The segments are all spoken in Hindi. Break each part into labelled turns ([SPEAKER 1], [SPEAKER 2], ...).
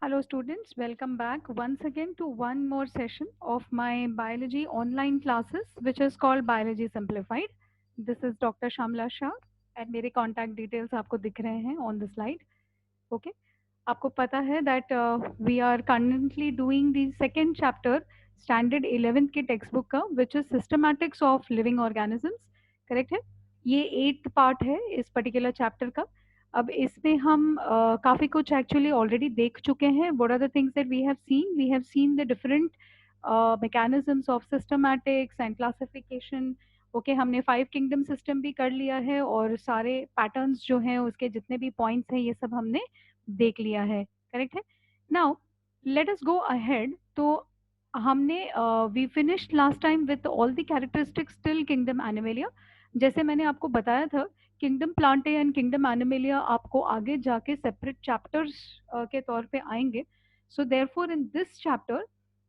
[SPEAKER 1] Hello students, welcome back once again to one more session of my biology online classes which is called Biology Simplified. This is Dr. Shamla Shah and मेरे contact details आपको दिख रहे हैं on the slide. Okay. आपको पता है that we are currently doing the second chapter standard 11th के textbook का which is systematics of living organisms. Correct है? ये 8th part है इस particular chapter का. अब इसमें हम काफ़ी कुछ एक्चुअली ऑलरेडी देख चुके हैं. What are the things that we have seen the different mechanisms of systematics and classification. Okay, हमने 5 किंगडम सिस्टम भी कर लिया है और सारे पैटर्न्स जो हैं उसके जितने भी पॉइंट्स हैं ये सब हमने देख लिया है. करेक्ट है. Now let us go ahead. तो हमने we finished last time with all the characteristics till kingdom Animalia. जैसे मैंने आपको बताया था, kingdom Plantae and kingdom Animalia आपको आगे जाके सेपरेट चैप्टर्स के तौर पे आएंगे. So therefore in this chapter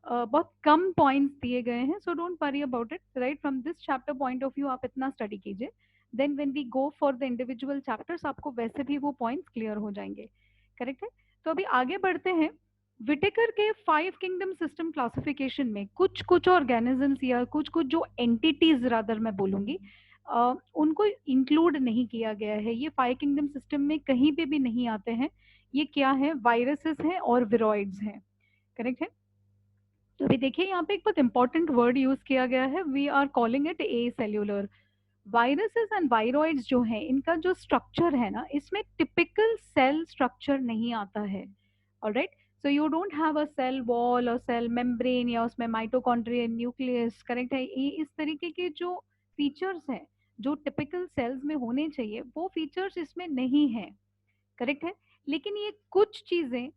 [SPEAKER 1] बहुत कम पॉइंट्स दिए गए हैं. So don't worry about it. Right, from this chapter point of view आप इतना स्टडी कीजिए. Then when we go for the individual chapters आपको वैसे भी वो पॉइंट्स क्लियर हो जाएंगे. करेक्ट है. तो अभी आगे बढ़ते हैं. विटेकर के 5 किंगडम सिस्टम क्लासिफिकेशन में कुछ कुछ ऑर्गेनिजम्स या कुछ कुछ जो एंटिटीज रादर मैं बोलूंगी उनको इंक्लूड नहीं किया गया है. ये 5 किंगडम सिस्टम में कहीं पे भी नहीं आते हैं. ये क्या है? वायरसेस हैं और विरोइड्स हैं. करेक्ट है. तो अभी देखिए यहाँ पे एक बहुत इंपॉर्टेंट वर्ड यूज किया गया है. We are calling it acellular. Viruses and viroids जो है इनका जो स्ट्रक्चर है ना, इसमें टिपिकल सेल स्ट्रक्चर नहीं आता है. Alright. So you don't have a cell wall और सेल मेम्ब्रेन या उसमें माइटोकॉन्ड्रिया न्यूक्लियस. करेक्ट है. ये इस तरीके के जो फीचर्स हैं जो टिपिकल सेल्स में होने चाहिए वो फीचर्स इसमें नहीं है. करेक्ट है. लेकिन ये कुछ चीजें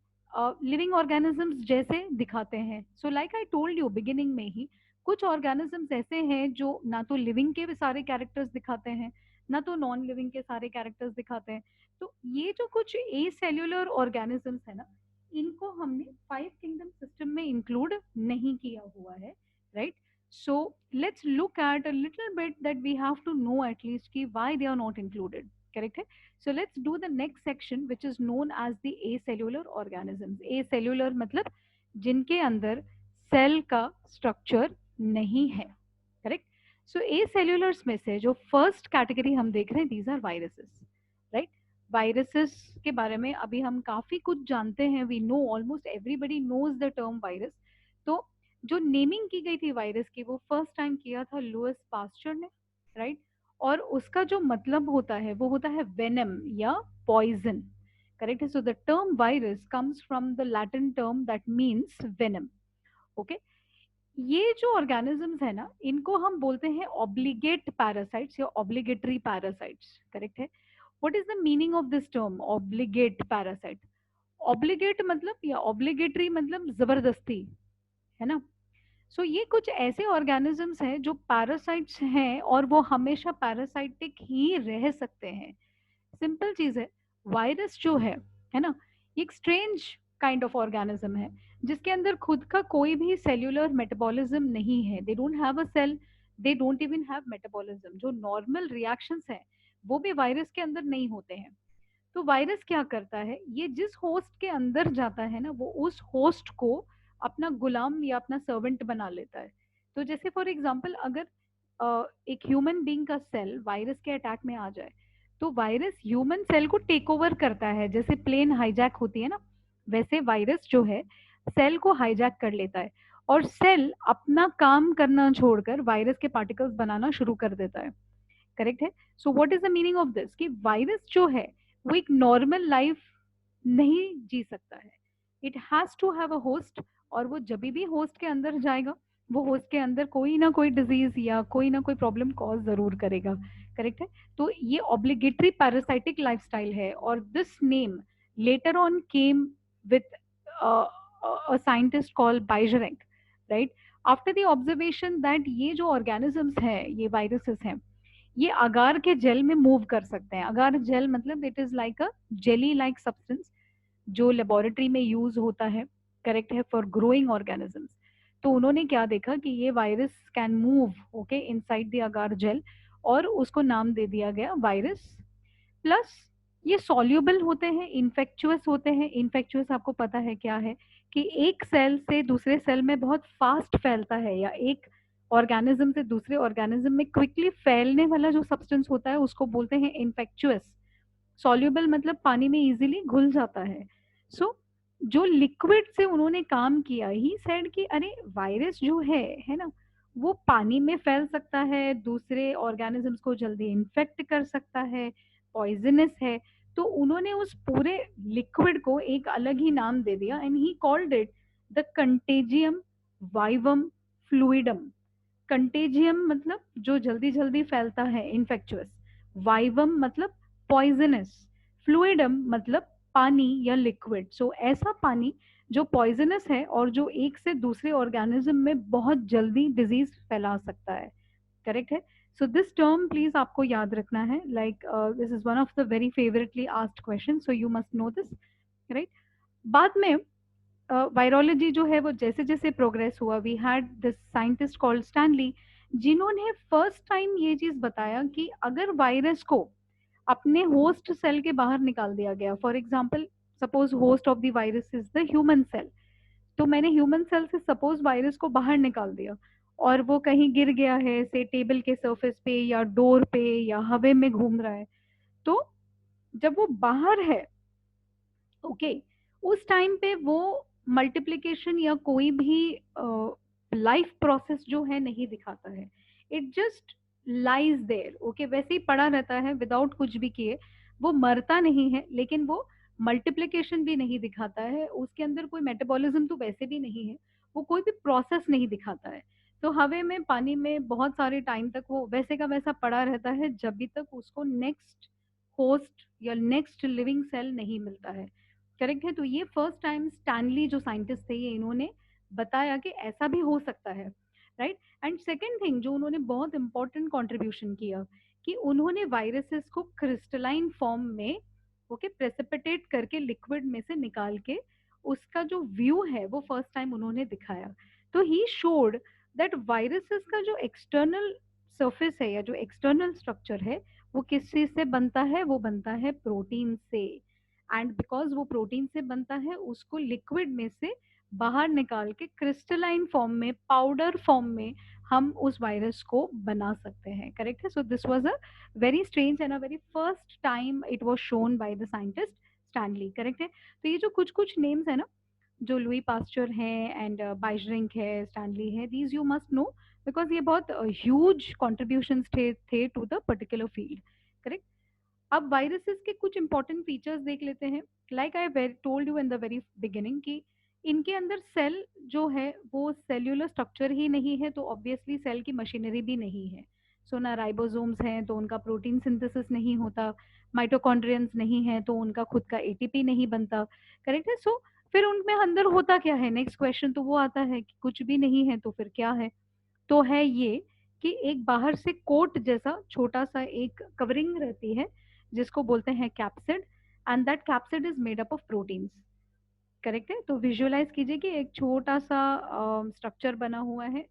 [SPEAKER 1] लिविंग ऑर्गेनिजम्स जैसे दिखाते हैं. So like I told you beginning में ही, कुछ ऑर्गेनिजम्स ऐसे हैं जो ना तो लिविंग के भी सारे कैरेक्टर्स दिखाते हैं ना तो नॉन लिविंग के सारे कैरेक्टर्स दिखाते हैं. तो ये जो कुछ ए सेल्यूलर ऑर्गेनिजम्स है ना, इनको हमने 5 किंगडम सिस्टम में इंक्लूड नहीं किया हुआ है. Right. So let's look at a little bit that we have to know at least ki why they are not included. Correct hai? So let's do the next section which is known as the acellular organisms. Acellular मतलब जिनके अंदर सेल का स्ट्रक्चर नहीं है. करेक्ट. सो acellulars में से जो फर्स्ट कैटेगरी हम देख रहे हैं, these are viruses. Right. Viruses के बारे में अभी हम काफी कुछ जानते हैं. We know almost everybody knows the term virus. तो जो नेमिंग की गई थी वायरस की वो फर्स्ट टाइम किया था लुइस पास्चर ने. राइट. और उसका जो मतलब होता है वो होता है वेनम या पॉइजन. करेक्ट है. So the term virus comes from the Latin term that means venom. Okay. ये जो ऑर्गेनिजम्स है ना, इनको हम बोलते हैं ऑब्लिगेट पैरासाइट्स या ऑब्लिगेटरी पैरासाइट्स. करेक्ट है. What is the meaning of this term obligate parasite? Obligate मतलब या ऑब्लिगेटरी मतलब जबरदस्ती, है ना. सो ये कुछ ऐसे ऑर्गेनिजम्स हैं जो पैरासाइट्स हैं और वो हमेशा पैरासाइटिक ही रह सकते हैं. सिंपल चीज है. वायरस जो है ना, एक स्ट्रेंज काइंड ऑफ ऑर्गेनिज्म है जिसके अंदर खुद का कोई भी सेल्यूलर मेटाबॉलिज्म नहीं है. They don't have a cell, they don't even have metabolism. जो नॉर्मल रिएक्शंस हैं वो भी वायरस के अंदर नहीं होते हैं. तो वायरस क्या करता है, ये जिस होस्ट के अंदर जाता है ना वो उस होस्ट को अपना गुलाम या अपना सर्वेंट बना लेता है. तो जैसे फॉर एग्जांपल अगर एक ह्यूमन बीइंग का सेल वायरस के अटैक में आ जाए तो वायरस ह्यूमन सेल को टेक ओवर करता है. जैसे प्लेन हाईजैक होती है ना, वैसे वायरस जो है सेल को हाईजैक कर लेता है और सेल अपना काम करना छोड़कर वायरस के पार्टिकल्स बनाना शुरू कर देता है. करेक्ट है. So what is the meaning of this कि वायरस जो है वो एक नॉर्मल लाइफ नहीं जी सकता है. It has to have a host और वो जब भी होस्ट के अंदर जाएगा वो होस्ट के अंदर कोई ना कोई डिजीज या कोई ना कोई प्रॉब्लम कॉज जरूर करेगा. करेक्ट है. तो ये ऑब्लिगेटरी पैरासाइटिक लाइफस्टाइल है और this name later on came with a scientist called Bijrenk, right? After the observation that ये जो organisms हैं, ये viruses हैं, ये अगार के जेल में मूव कर सकते हैं. अगार जेल मतलब it is like a jelly like substance जो लेबोरेटरी में यूज होता है. करेक्ट है. For growing organisms. तो उन्होंने क्या देखा कि ये virus can move okay inside the agar gel और उसको नाम दे दिया गया वायरस. प्लस ये सॉल्युबल होते हैं, इन्फेक्चुअस होते हैं। इन्फेक्चुअस आपको पता है क्या है, कि एक सेल से दूसरे सेल में बहुत फास्ट फैलता है, या एक ऑर्गेनिज्म से दूसरे ऑर्गेनिज्म में क्विकली फैलने वाला जो सब्सटेंस होता है उसको बोलते हैं इन्फेक्चुअस। सॉल्युबल मतलब पानी में इजीली घुल जाता है। सो जो लिक्विड से उन्होंने काम किया, ही सेड कि अरे वायरस जो है ना, वो पानी में फैल सकता है, दूसरे ऑर्गेनिजम्स को जल्दी इन्फेक्ट कर सकता है, पॉइजनस है। तो उन्होंने उस पूरे लिक्विड को एक अलग ही नाम दे दिया, and he called it the contagium vivum fluidum. Contagium मतलब जो जल्दी जल्दी फैलता है, इन्फेक्चुअस। वाइवम मतलब पॉइजनस। फ्लूइडम मतलब पानी या लिक्विड। सो ऐसा पानी जो पॉइजनस है और जो एक से दूसरे ऑर्गेनिज्म में बहुत जल्दी डिजीज फैला सकता है। करेक्ट है। सो दिस टर्म प्लीज आपको याद रखना है, like this is one of the very favouritely asked question, so you must know this. Right. बाद में वायरोलॉजी जो है वो जैसे जैसे प्रोग्रेस हुआ, we had this scientist called Stanley, जिन्होंने फर्स्ट टाइम ये चीज बताया कि अगर वायरस को अपने होस्ट सेल के बाहर निकाल दिया गया, for example suppose host of the virus is the human cell, तो मैंने ह्यूमन सेल से सपोज वायरस को बाहर निकाल दिया, और वो कहीं गिर गया है, से टेबल के सरफेस पे या डोर पे या हवा में घूम रहा है, तो जब वो बाहर है, ओके, उस टाइम पे वो मल्टीप्लिकेशन या कोई भी लाइफ प्रोसेस जो है नहीं दिखाता है। It just lies there, okay, वैसे ही पड़ा रहता है विदाउट कुछ भी किए। वो मरता नहीं है, लेकिन वो मल्टीप्लिकेशन भी नहीं दिखाता है, उसके अंदर कोई मेटाबॉलिज्म तो वैसे भी नहीं है, वो कोई भी प्रोसेस नहीं दिखाता है। तो हवा में, पानी में बहुत सारे टाइम तक वो वैसे का वैसा पड़ा रहता है, जब भी तक उसको नेक्स्ट होस्ट या नेक्स्ट लिविंग सेल नहीं मिलता है। करेक्ट है। तो ये फर्स्ट टाइम स्टैनली जो साइंटिस्ट थे, ये इन्होंने बताया कि ऐसा भी हो सकता है। राइट। एंड सेकेंड थिंग जो उन्होंने बहुत इंपॉर्टेंट कंट्रीब्यूशन किया, कि उन्होंने वायरसेस को क्रिस्टलाइन फॉर्म में, ओके, प्रेसिपिटेट करके लिक्विड में से निकाल के उसका जो व्यू है वो फर्स्ट टाइम उन्होंने दिखाया। तो ही शोड दैट वायरसेस का जो एक्सटर्नल सरफेस है या जो एक्सटर्नल स्ट्रक्चर है, वो किस चीज से बनता है, वो बनता है प्रोटीन से। एंड बिकॉज वो प्रोटीन से बनता है, उसको लिक्विड में से बाहर निकाल के क्रिस्टलाइन फॉर्म में, पाउडर फॉर्म में हम उस वायरस को बना सकते हैं। करेक्ट है। So this was a very strange and a very first time it was shown by the scientist Stanley. Correct है। तो ये जो कुछ कुछ नेम्स है ना, जो लुई पास्चर है एंड बाइजरिंक है, स्टैनली है, these you must know, because ये बहुत ह्यूज कॉन्ट्रीब्यूशन थे to the particular field. Correct. अब वायरसेस के कुछ इंपॉर्टेंट फीचर्स देख लेते हैं। Like I told you in the very beginning कि इनके अंदर सेल जो है वो सेल्यूलर स्ट्रक्चर ही नहीं है, तो ऑब्वियसली सेल की मशीनरी भी नहीं है। सो ना राइबोसोम्स हैं तो उनका प्रोटीन सिंथेसिस नहीं होता, माइटोकॉन्ड्रियंस नहीं है तो उनका खुद का एटीपी नहीं बनता। करेक्ट है। सो फिर उनमें अंदर होता क्या है, नेक्स्ट क्वेश्चन तो वो आता है कि कुछ भी नहीं है तो फिर क्या है। तो है ये कि एक बाहर से कोट जैसा छोटा सा एक कवरिंग रहती है, जिसको बोलते हैं capsid, and that capsid is made up of proteins. Correct है। तो विजुअलाइज कीजिए कि एक छोटा सा स्ट्रक्चर बना हुआ है,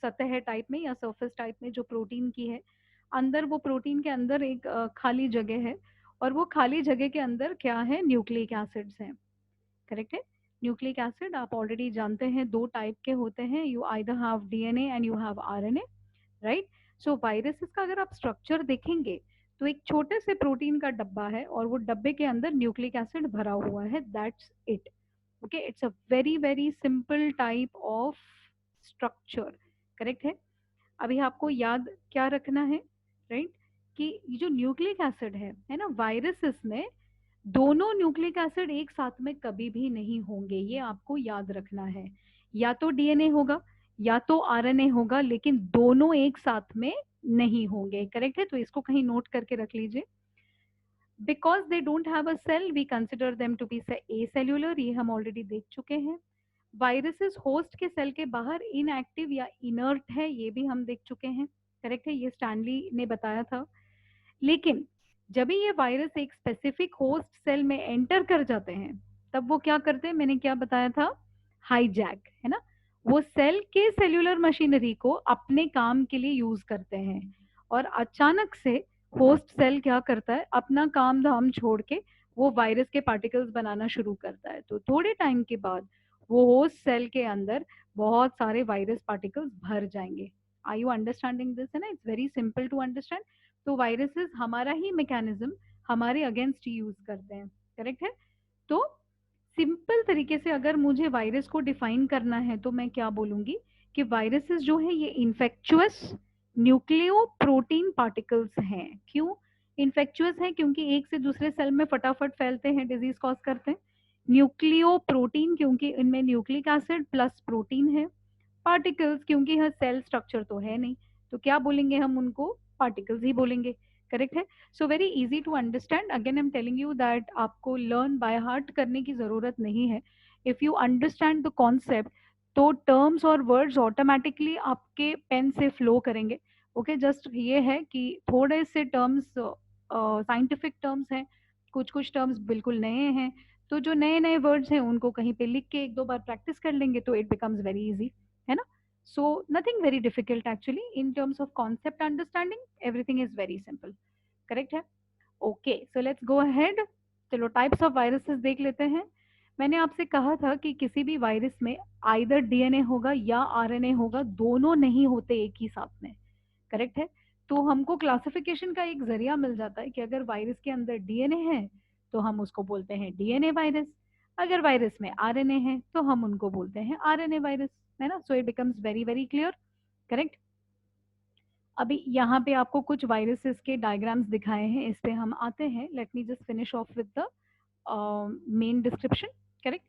[SPEAKER 1] सतह टाइप में या सरफेस टाइप में, जो प्रोटीन की है। अंदर वो प्रोटीन के अंदर एक खाली जगह है, और वो खाली जगह के अंदर क्या है, न्यूक्लिक एसिड्स हैं। करेक्ट है। न्यूक्लिक एसिड आप ऑलरेडी जानते हैं दो टाइप के होते हैं, you either have DNA and you have RNA. Right. So viruses का अगर आप स्ट्रक्चर देखेंगे, तो एक छोटे से प्रोटीन का डब्बा है और वो डब्बे के अंदर न्यूक्लिक एसिड भरा हुआ है, that's it. Okay, it's a very very simple type of structure. Correct है। अभी आपको याद क्या रखना है, राइट, कि ये जो न्यूक्लिक एसिड है ना, वायरसेस में दोनों न्यूक्लिक एसिड एक साथ में कभी भी नहीं होंगे, ये आपको याद रखना है। या तो डीएनए होगा या तो आरएनए होगा, लेकिन दोनों एक साथ में नहीं होंगे। करेक्ट है। तो इसको कहीं नोट करके रख लीजिए। Because they don't have a cell, we consider them to be acellular, ये हम ऑलरेडी देख चुके हैं। वायरसेस होस्ट के सेल के बाहर इनएक्टिव या इनर्ट है, ये भी हम देख चुके हैं। करेक्ट है, ये स्टैनली ने बताया था। लेकिन जब भी ये वायरस एक स्पेसिफिक होस्ट सेल में एंटर कर जाते हैं, तब वो क्या करते हैं, मैंने क्या बताया था, हाईजैक, है ना, वो सेल के सेल्यूलर मशीनरी को अपने काम के लिए यूज करते हैं, और अचानक से होस्ट सेल क्या करता है, अपना काम धाम छोड़ के वो वायरस के पार्टिकल्स बनाना शुरू करता है। तो थोड़े टाइम के बाद वो होस्ट सेल के अंदर बहुत सारे वायरस पार्टिकल्स भर जाएंगे। Are you understanding this? है ना, it's very simple to understand. तो वायरसेस हमारा ही मैकेनिज्म हमारे अगेंस्ट यूज करते हैं, करेक्ट है। तो सिंपल तरीके से अगर मुझे वायरस को डिफाइन करना है तो मैं क्या बोलूंगी कि वायरसेस जो है ये इन्फेक्चुअस न्यूक्लियो प्रोटीन पार्टिकल्स हैं। क्यों इन्फेक्चुअस हैं? क्योंकि एक से दूसरे सेल में फटाफट फैलते हैं, डिजीज कॉज करते हैं। न्यूक्लियो प्रोटीन क्योंकि इनमें न्यूक्लिक एसिड प्लस प्रोटीन है। पार्टिकल्स क्योंकि यह सेल स्ट्रक्चर तो है नहीं, तो क्या बोलेंगे हम उनको? पार्टिकल्स ही बोलेंगे, करेक्ट है। So very easy to understand. Again I am telling you that आपको लर्न बाय हार्ट करने की जरूरत नहीं है। If you understand the concept तो टर्म्स और वर्ड्स ऑटोमेटिकली आपके पेन से फ्लो करेंगे। ओके, जस्ट ये है कि थोड़े से टर्म्स साइंटिफिक टर्म्स हैं, कुछ कुछ टर्म्स बिल्कुल नए हैं। तो जो नए नए वर्ड्स हैं उनको कहीं पे लिख के एक दो बार प्रैक्टिस कर लेंगे तो इट बिकम्स वेरी इजी, है ना। So nothing very difficult actually in terms of concept understanding, everything is very simple, correct है। Okay, so let's go ahead. चलो टाइप्स ऑफ वायरसेस देख लेते हैं। मैंने आपसे कहा था कि किसी भी वायरस में आइदर डीएनए होगा या आरएनए होगा, दोनों नहीं होते एक ही साथ में, करेक्ट है। तो हमको क्लासिफिकेशन का एक जरिया मिल जाता है कि अगर वायरस के अंदर डीएनए है तो हम उसको बोलते हैं डीएनए वायरस, अगर वायरस में आरएनए है तो हम उनको बोलते हैं आरएनए वायरस, है ना। So it becomes very very clear, correct. अभी यहाँ पे आपको कुछ वायरसेस के डायग्राम्स दिखाए हैं, इस पे हम आते हैं। Let me just finish off with the main description, correct.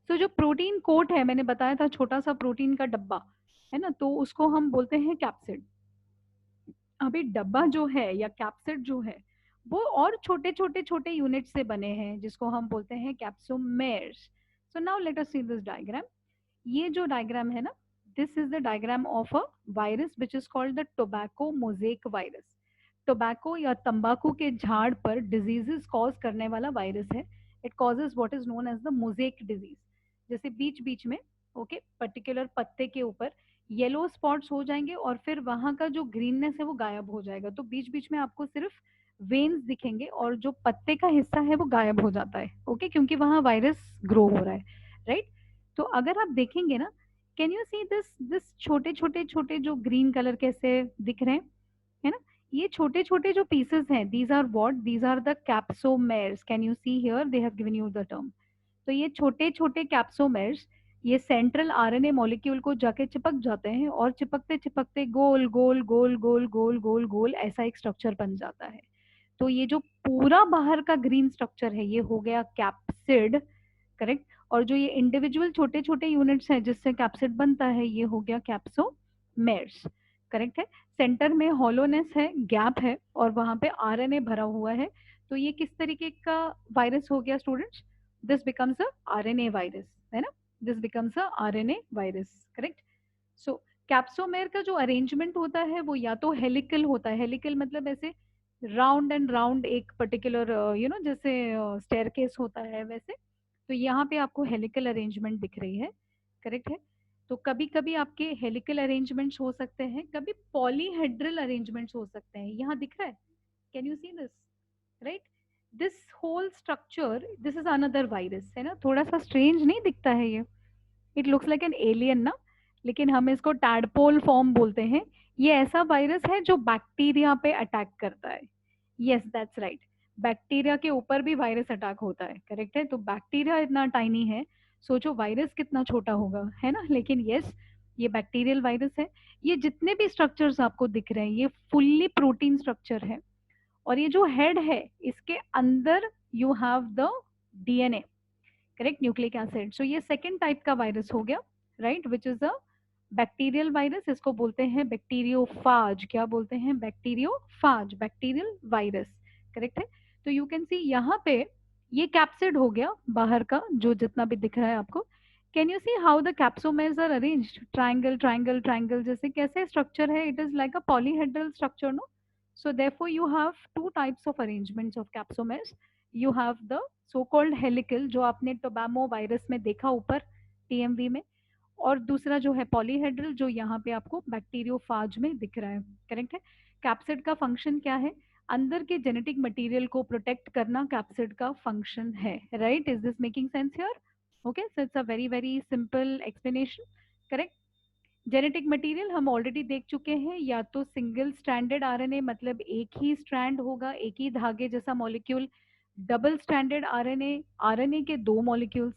[SPEAKER 1] So जो प्रोटीन कोट है, मैंने बताया था छोटा सा प्रोटीन का डब्बा है ना, तो उसको हम बोलते हैं कैप्सिड। अभी डब्बा जो है या कैप्सिड जो है वो और छोटे छोटे छोटे यूनिट से बने हैं जिसको हम बोलते हैं capsomeres. So now let us see this diagram. ये जो डायग्राम है ना, this is the diagram of a virus which is called the tobacco mosaic virus. Tobacco या तंबाकू के झाड़ पर डिजीजेस कॉज करने वाला वायरस है। It causes what is known as the mosaic disease. जैसे बीच बीच में ओके पर्टिकुलर पत्ते के ऊपर येलो स्पॉट्स हो जाएंगे और फिर वहां का जो ग्रीननेस है वो गायब हो जाएगा, तो बीच बीच में आपको सिर्फ वेन्स दिखेंगे और जो पत्ते का हिस्सा है वो गायब हो जाता है, ओके, क्योंकि वहां वायरस ग्रो हो रहा है, राइट। तो अगर आप देखेंगे ना, can you see this this छोटे छोटे छोटे जो ग्रीन कलर कैसे दिख रहे हैं, है ना, ये छोटे छोटे जो पीसेस हैं, these are what, these are the capsomeres. Can you see here they have given you the term. तो ये छोटे छोटे कैप्सोमेर्स ये सेंट्रल आरएनए मॉलिक्यूल को जाके चिपक जाते हैं और चिपकते चिपकते गोल गोल गोल गोल गोल गोल गोल ऐसा एक स्ट्रक्चर बन जाता है। तो ये जो पूरा बाहर का ग्रीन स्ट्रक्चर है ये हो गया कैप्सिड, करेक्ट। और जो ये इंडिविजुअल छोटे छोटे यूनिट्स हैं जिससे कैप्सिड बनता है ये हो गया कैप्सोमेर्स, करेक्ट है। सेंटर में हॉलोनेस है, गैप है और वहां पे आरएनए भरा हुआ है। तो ये किस तरीके का वायरस हो गया students? This becomes a RNA virus, है ना, this becomes a RNA virus, correct. So capsomere का जो अरेंजमेंट होता है वो या तो हेलिकल होता है, हेलिकल मतलब ऐसे राउंड एंड राउंड एक पर्टिकुलर यू नो जैसे स्टेयरकेस होता है वैसे। तो यहाँ पे आपको हेलिकल अरेंजमेंट दिख रही है, करेक्ट है। तो कभी कभी आपके हेलिकल अरेंजमेंट्स हो सकते हैं, कभी पॉलीहेड्रल अरेंजमेंट्स हो सकते हैं। यहाँ दिख रहा है, can you see this, right. This whole structure this is another virus, है ना। थोड़ा सा स्ट्रेंज नहीं दिखता है ये? It looks like an alien ना, लेकिन हम इसको टैडपोल फॉर्म बोलते हैं। ये ऐसा वायरस है जो बैक्टीरिया पे अटैक करता है। यस दैट्स राइट, बैक्टीरिया के ऊपर भी वायरस अटैक होता है, करेक्ट है। तो बैक्टीरिया इतना टाइनी है, सोचो वायरस कितना छोटा होगा, है ना। लेकिन यस ये बैक्टीरियल वायरस है। ये जितने भी स्ट्रक्चर्स आपको दिख रहे हैं ये फुल्ली प्रोटीन स्ट्रक्चर है। और ये जो हेड है इसके अंदर you have the DNA, correct, nucleic acid. So ये सेकेंड टाइप का वायरस हो गया, right, which is a bacterial virus. इसको बोलते हैं बैक्टीरियोफाज। क्या बोलते हैं? बैक्टीरियोफाज, बैक्टीरियल वायरस, करेक्ट है। तो यू कैन सी यहाँ पे ये कैप्सिड हो गया बाहर का जो जितना भी दिख रहा है आपको। Can you see how the capsomeres are arranged? Triangle triangle triangle जैसे कैसे स्ट्रक्चर है? It is like a polyhedral structure, no. So therefore you have two types of arrangements of capsomeres. You have the so called helical जो आपने टोबैमो वायरस में देखा ऊपर टीएमवी में, और दूसरा जो है पॉलीहेड्रल जो यहाँ पे आपको बैक्टीरियोफाज में दिख रहा है, करेक्ट है। कैप्सिड का फंक्शन क्या है? अंदर के जेनेटिक मटेरियल को प्रोटेक्ट करना कैप्सिड का फंक्शन है, right? Is this making sense here? Okay, so it's a very very simple explanation, correct? Genetic material हम ऑलरेडी देख चुके हैं, या तो सिंगल स्ट्रैंडेड आरएनए मतलब एक ही स्ट्रैंड होगा, एक ही धागे जैसा molecule, double stranded RNA, RNA के दो मॉलिक्यूल्स,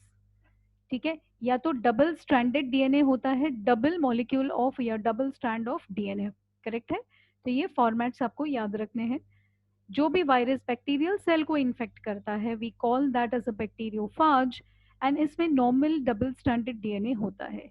[SPEAKER 1] ठीक है, या तो डबल स्ट्रैंडेड डीएनए होता है, डबल मॉलिक्यूल ऑफ या double strand of DNA, correct है? तो ये फॉर्मेट्स आपको याद रखने हैं। जो भी वायरस बैक्टीरियल सेल को इन्फेक्ट करता है, we call that as a bacteriophage, and इसमें नॉर्मल डबल स्ट्रैंडेड डीएनए होता है।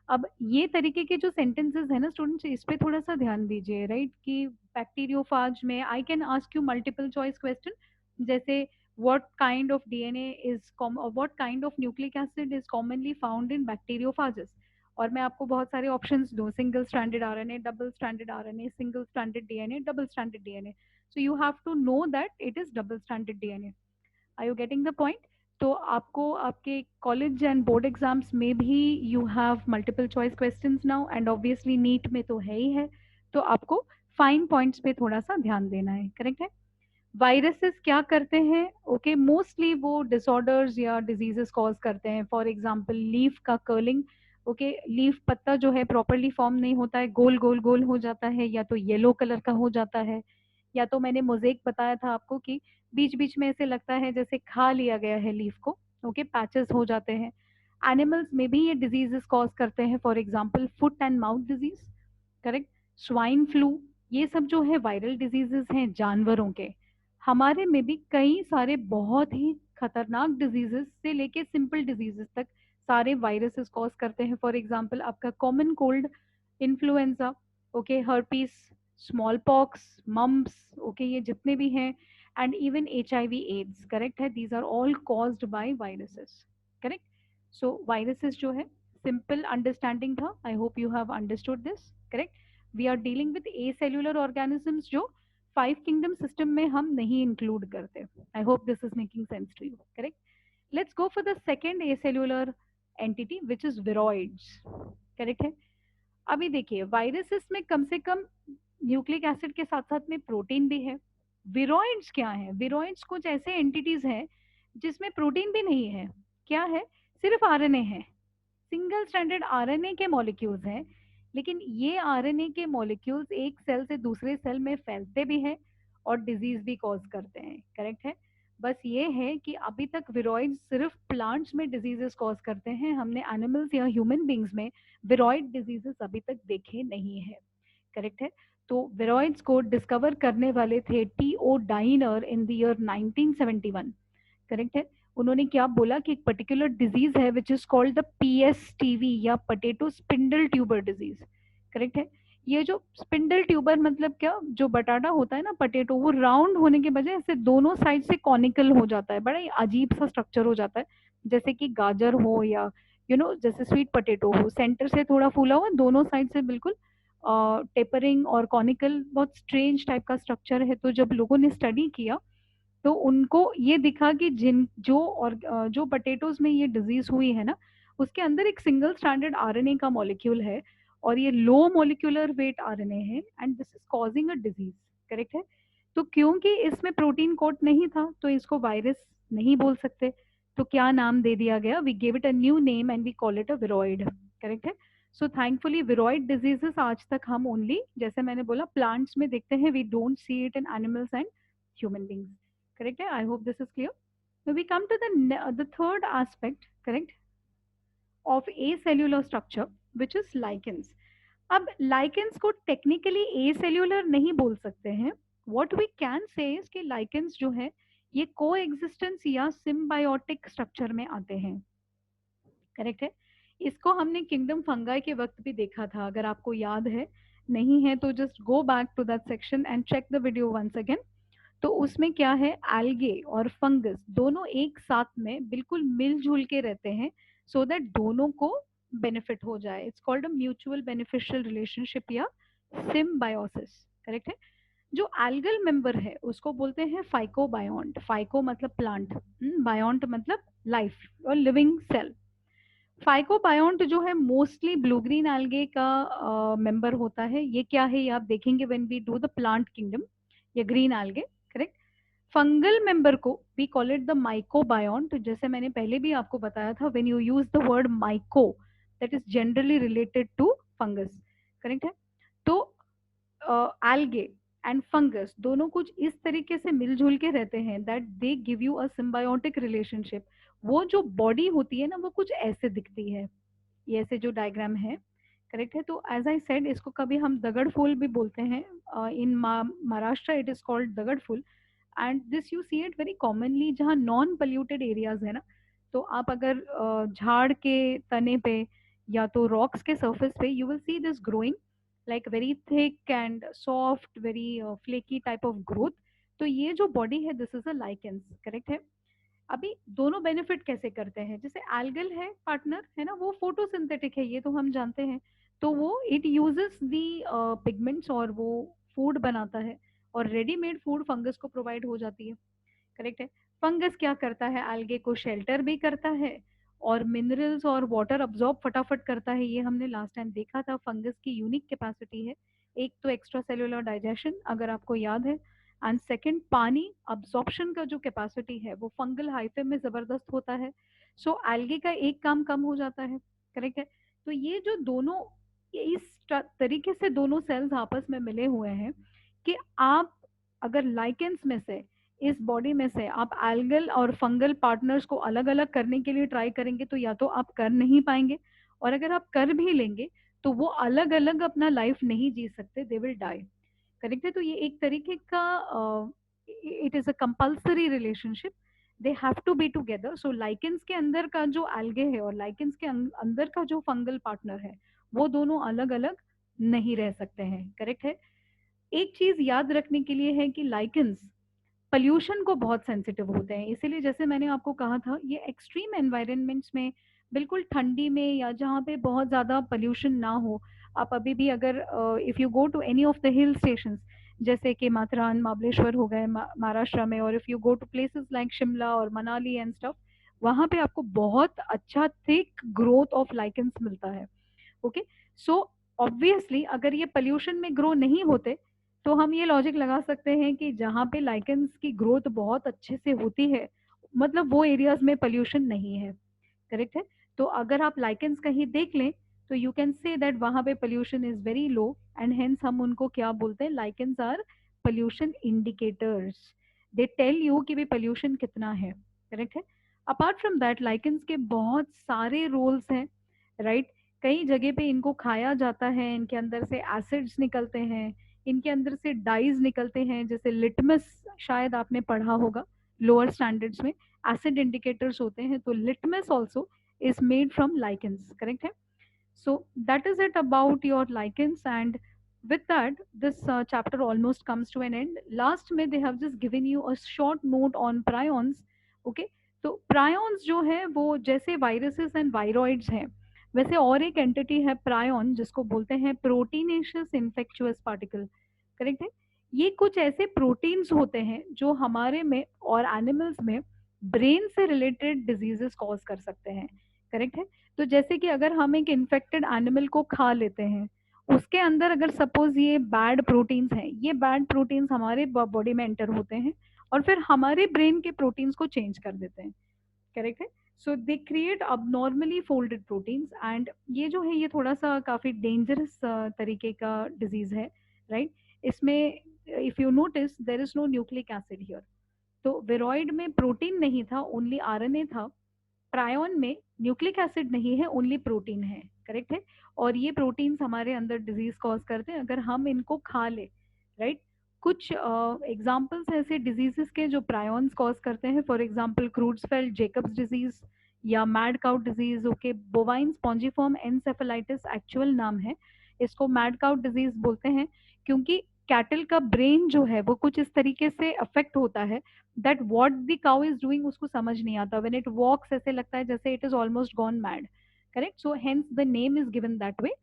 [SPEAKER 1] अब ये तरीके के जो सेंटेंसेस है ना स्टूडेंट्स, इस पे थोड़ा सा ध्यान दीजिए, राइट? कि बैक्टीरियोफाज में I can ask you multiple choice question, जैसे what kind of DNA is what kind of nucleic acid is commonly found in bacteriophages, और मैं आपको बहुत सारे ऑप्शंस दूं, single stranded RNA, double stranded RNA, single stranded DNA, double stranded DNA, so you have to know that it is double stranded DNA. Are you getting the point? तो आपको आपके कॉलेज एंड बोर्ड एग्जाम्स में भी you have multiple choice questions now, and obviously NEET में तो है ही है, तो आपको फाइन पॉइंट्स पे थोड़ा सा ध्यान देना है, करेक्ट है? वायरसेस क्या करते हैं? ओके, मोस्टली वो डिसऑर्डर्स या डिजीजेस कॉज करते हैं। फॉर एग्जांपल लीफ का कर्लिंग, ओके, लीफ पत्ता जो है प्रॉपरली फॉर्म नहीं होता है, गोल गोल गोल हो जाता है, या तो येलो कलर का हो जाता है, या तो मैंने मोजेक बताया था आपको कि बीच बीच में ऐसे लगता है जैसे खा लिया गया है लीफ को, ओके, पैचेस हो जाते हैं। एनिमल्स में भी ये डिजीजेस कॉज करते हैं, for example foot and mouth disease, correct? Swine flu, ये सब जो है वायरल डिजीजेस हैं जानवरों के। हमारे में भी कई सारे बहुत ही खतरनाक डिजीजेस से लेके सिंपल डिजीजेस तक सारे वायरसेस कॉज करते हैं। फॉर एग्जांपल आपका common cold, influenza, okay, herpes, small pox, mumps, okay, ये जितने भी हैं, and even HIV AIDS, correct है? These are all caused by viruses, correct? So viruses जो है, सिंपल अंडरस्टैंडिंग था, I hope you have understood this, correct? We are dealing with acellular organisms जो फाइव किंगडम सिस्टम में हम नहीं इंक्लूड करते। I hope this is making sense to you, correct? Let's go for the second A cellular entity which is viroids, correct है? अभी देखिए, वायरसेस में कम से कम न्यूक्लिक एसिड के साथ साथ में प्रोटीन भी है। विरोइड्स क्या है? विरोइड्स कुछ ऐसे एंटिटीज हैं जिसमें प्रोटीन भी नहीं है। क्या है? सिर्फ आरएनए है, सिंगल स्ट्रैंडेड आरएनए के मॉलिक्यूल्स हैं, लेकिन ये आरएनए के मॉलिक्यूल्स एक सेल से दूसरे सेल में फैलते भी हैं और डिजीज भी कॉज करते हैं, करेक्ट है? बस ये है कि अभी तक विरोइड्स सिर्फ प्लांट्स में डिजीजेस कॉज करते हैं, हमने एनिमल्स या ह्यूमन बींग्स में विरोइड डिजीजेस अभी तक देखे नहीं है, करेक्ट है? तो विरोइड्स को डिस्कवर करने वाले थे T.O. Dinar in the year 1971, correct है? उन्होंने क्या बोला कि एक पर्टिकुलर डिजीज है विच इज कॉल्ड द PSTV या potato spindle tuber disease, correct है? ये जो स्पिंडल ट्यूबर मतलब क्या, जो बटाटा होता है ना पटेटो, वो राउंड होने के बजाय से दोनों साइड से कॉनिकल हो जाता है, बड़ा ही अजीब सा स्ट्रक्चर हो जाता है, जैसे कि गाजर हो या जैसे स्वीट पोटैटो हो, सेंटर से थोड़ा फूला हुआ, दोनों साइड से बिल्कुल टेपरिंग और कॉनिकल, बहुत स्ट्रेंज टाइप का स्ट्रक्चर है। तो जब लोगों ने स्टडी किया तो उनको ये दिखा कि जिन जो और जो पोटैटोज में ये डिजीज हुई है ना, उसके अंदर एक सिंगल स्ट्रैंडेड आरएनए का मॉलिक्यूल है, और ये लो मॉलिक्यूलर वेट आरएनए है, and this is causing a disease, correct है? तो क्योंकि इसमें प्रोटीन कोट नहीं था, तो इसको वायरस नहीं बोल सकते, तो क्या नाम दे दिया गया? We give it a new name and we call it a viroid, correct है? सो थैंकफुली विरोइड डिजीजेस आज तक हम ओनली, जैसे मैंने बोला, प्लांट्स में देखते हैं, we don't see it in animals and human beings, correct? I hope this is clear. Now we come to the third aspect, correct, of acellular structure, which is lichens. अब lichens को technically acellular नहीं बोल सकते हैं, what we can say is कि lichens जो है ये coexistence या symbiotic structure में आते हैं, करेक्ट है? इसको हमने किंगडम फंगाई के वक्त भी देखा था, अगर आपको याद है, नहीं है तो just go back to that section and check the video once again. तो उसमें क्या है, एल्गे और फंगस दोनों एक साथ में बिल्कुल मिलजुल के रहते हैं, सो दैट दोनों को बेनिफिट हो जाए। It's called a mutual beneficial relationship या सिम्बायोसिस, करेक्ट है? जो एल्गल मेंबर है उसको बोलते हैं फाइकोबायोन्ट। फाइको मतलब प्लांट, बायोन्ट मतलब लाइफ और लिविंग सेल। फाइकोबायोन्ट जो है मोस्टली ब्लू ग्रीन एल्गे का मेंबर होता है। ये क्या है, ये आप देखेंगे when we do the plant kingdom. या green algae, correct. Fungal member को we call it the mycobiont. तो जैसे मैंने पहले भी आपको बताया था, when you use the word myco, that is generally related to fungus, correct है। तो एल्गे एंड फंगस दोनों कुछ इस तरीके से मिलजुल के रहते हैं that they give you a symbiotic relationship. वो जो बॉडी होती है ना, वो कुछ ऐसे दिखती है, ये ऐसे जो डायग्राम है, करेक्ट है। तो एज आई सेड, इसको कभी हम दगड़ फूल भी बोलते हैं। In Maharashtra it is called dagad phool, and this you see it very commonly जहाँ नॉन पोल्यूटेड एरियाज है ना। तो आप अगर झाड़ के तने पे या तो रॉक्स के सरफेस पे, you will see this growing like very thick and soft, very flaky type of growth. तो ये जो बॉडी है, this is a lichens, correct है। अभी दोनों बेनिफिट कैसे करते हैं, जैसे एल्गल है पार्टनर है ना, वो फोटोसिंथेटिक है, ये तो हम जानते हैं। तो वो इट यूजेस दी पिगमेंट्स और वो फूड बनाता है, और रेडीमेड फूड फंगस को प्रोवाइड हो जाती है, करेक्ट है। फंगस क्या करता है, एल्गे को शेल्टर भी करता है और मिनरल्स और वाटर अब्जॉर्ब फटाफट करता है। ये हमने लास्ट टाइम देखा था, फंगस की यूनिक कैपेसिटी है। एक तो एक्स्ट्रा सेलुलर डाइजेशन, अगर आपको याद है, एंड सेकंड पानी अब्जॉर्प्शन का जो कैपेसिटी है वो फंगल हाइफे में जबरदस्त होता है। सो एल्गे का एक काम कम हो जाता है, करेक्ट है। तो ये जो दोनों, ये इस तरीके से दोनों सेल्स आपस में मिले हुए हैं कि आप अगर लाइकेंस में से, इस बॉडी में से आप एल्गल और फंगल पार्टनर्स को अलग अलग करने के लिए ट्राई करेंगे तो या तो आप कर नहीं पाएंगे, और अगर आप कर भी लेंगे तो वो अलग अलग अपना लाइफ नहीं जी सकते, दे विल डाई, करेक्ट है। तो ये एक तरीके का it is a compulsory relationship, they have to be together. So lichens के अंदर का जो एल्गे है और लाइकेंस के अंदर का जो फंगल पार्टनर है, वो दोनों अलग अलग नहीं रह सकते हैं, करेक्ट है। एक चीज याद रखने के लिए है कि लाइकेंस पॉल्यूशन को बहुत सेंसिटिव होते हैं, इसीलिए जैसे मैंने आपको कहा था, ये एक्सट्रीम एनवायरनमेंट्स में, बिल्कुल ठंडी में या जहाँ पे बहुत ज़्यादा पॉल्यूशन ना हो, आप अभी भी अगर if you go to any of the hill stations, जैसे कि माथेरान महाबलेश्वर हो गए महाराष्ट्र में, और if you go to places like Shimla और मनाली एंड स्टफ, वहाँ पे आपको बहुत अच्छा थिक ग्रोथ ऑफ लाइकेंस मिलता है, ओके। सो ऑब्वियसली अगर ये पोल्यूशन में ग्रो नहीं होते, तो हम ये लॉजिक लगा सकते हैं कि जहाँ पे लाइकेंस की ग्रोथ बहुत अच्छे से होती है, मतलब वो एरियाज में पोल्यूशन नहीं है, करेक्ट है। तो अगर आप लाइकेंस कहीं देख लें, तो यू कैन से दैट वहाँ पे pollution is very low, and hence हम उनको क्या बोलते हैं, lichens are pollution indicators. They tell you कि भी पोल्यूशन कितना है, करेक्ट है। अपार्ट फ्रॉम दैट, लाइकेंस के बहुत सारे रोल्स हैं, राइट। कई जगह पे इनको खाया जाता है, इनके अंदर से एसिड्स निकलते हैं, इनके अंदर से डाइज निकलते हैं, जैसे लिटमस, शायद आपने पढ़ा होगा लोअर स्टैंडर्ड्स में, एसिड इंडिकेटर्स होते हैं, तो litmus also is made from lichens, correct है। So that is it about your lichens, and with that this chapter almost comes to an end. Last में they have just given you a short note on prions, okay। तो prions जो है वो जैसे viruses and viroids हैं, वैसे और एक एंटिटी है प्रायन, जिसको बोलते हैं प्रोटीनेशियस इन्फेक्चुअस पार्टिकल, करेक्ट है। ये कुछ ऐसे प्रोटीन्स होते हैं जो हमारे में और एनिमल्स में ब्रेन से रिलेटेड डिजीजेस कॉज कर सकते हैं, करेक्ट है। तो जैसे कि अगर हम एक इन्फेक्टेड एनिमल को खा लेते हैं, उसके अंदर अगर सपोज ये बैड प्रोटीन्स हैं, ये बैड प्रोटीन्स हमारे बॉडी में एंटर होते हैं और फिर हमारे ब्रेन के प्रोटीन्स को चेंज कर देते हैं, करेक्ट है। So they create abnormally folded proteins, and ये जो है ये थोड़ा सा काफी डेंजरस तरीके का डिजीज है, राइट। इसमें if you notice there is no nucleic acid here. तो वेरॉइड में प्रोटीन नहीं था, ओनली आरएनए था। प्रायोन में न्यूक्लिक एसिड नहीं है, ओनली प्रोटीन है, करेक्ट है। और ये प्रोटीन्स हमारे अंदर डिजीज कॉज करते हैं अगर हम इनको खा ले, राइट। कुछ एग्जाम्पल्स ऐसे डिजीजेस के जो प्रायोन्स कॉज करते हैं, फॉर एग्जाम्पल क्रूड्सफेल्ड जेकब्स डिजीज या mad cow disease, okay. Bovine spongiform encephalitis actual नाम है, इसको मैड काउ डिजीज बोलते हैं क्योंकि कैटल का ब्रेन जो है वो कुछ इस तरीके से अफेक्ट होता है that what the cow is doing उसको समझ नहीं आता, व्हेन इट वॉक्स ऐसे लगता है जैसे it is almost gone mad, correct. So hence the name is given that way.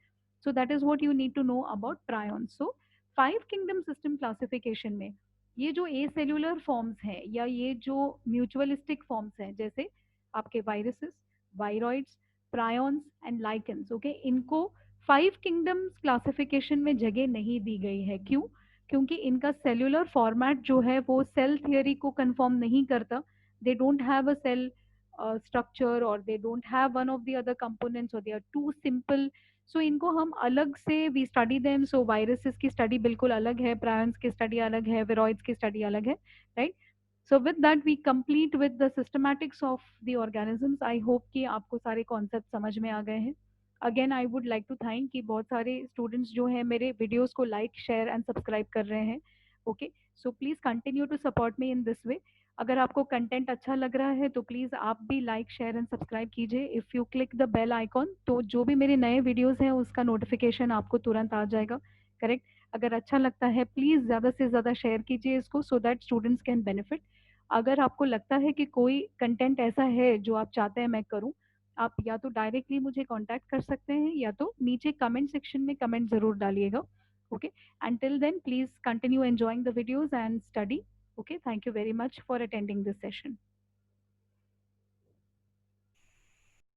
[SPEAKER 1] So that is what you need to know about prion. So 5 kingdom system classification में ये जो ए सेल्यूलर फॉर्म्स हैं या ये जो म्यूचुअलिस्टिक फॉर्म्स हैं, जैसे आपके viruses, viroids, prions and lichens, okay, इनको 5 किंगडम्स क्लासिफिकेशन में जगह नहीं दी गई है। क्यों? क्योंकि इनका सेल्यूलर फॉर्मेट जो है वो सेल थियरी को कंफर्म नहीं करता. They don't have a cell structure और they don't have one of the other components और they are too simple. So इनको हम अलग से we study them. So viruses की स्टडी बिल्कुल अलग है, प्रायंस की स्टडी अलग है, विरॉइड्स की स्टडी अलग है, right. So with that we complete with the systematics of the organisms. I hope कि आपको सारे कॉन्सेप्ट समझ में आ गए हैं. Again I would like to thank कि बहुत सारे स्टूडेंट्स जो हैं मेरे वीडियोस को लाइक शेयर एंड सब्सक्राइब कर रहे हैं. Okay, so please continue to support me in this way. अगर आपको कंटेंट अच्छा लग रहा है तो प्लीज़ आप भी लाइक शेयर एंड सब्सक्राइब कीजिए. If you click the bell icon तो जो भी मेरे नए वीडियोस हैं उसका नोटिफिकेशन आपको तुरंत आ जाएगा. करेक्ट. अगर अच्छा लगता है प्लीज़ ज़्यादा से ज़्यादा शेयर कीजिए इसको so that students can benefit. अगर आपको लगता है कि कोई कंटेंट ऐसा है जो आप चाहते हैं मैं करूं, आप या तो डायरेक्टली मुझे कांटेक्ट कर सकते हैं या तो नीचे कमेंट सेक्शन में कमेंट ज़रूर डालिएगा. Okay, until then please continue enjoying the videos and study. Okay, thank you very much for attending this session.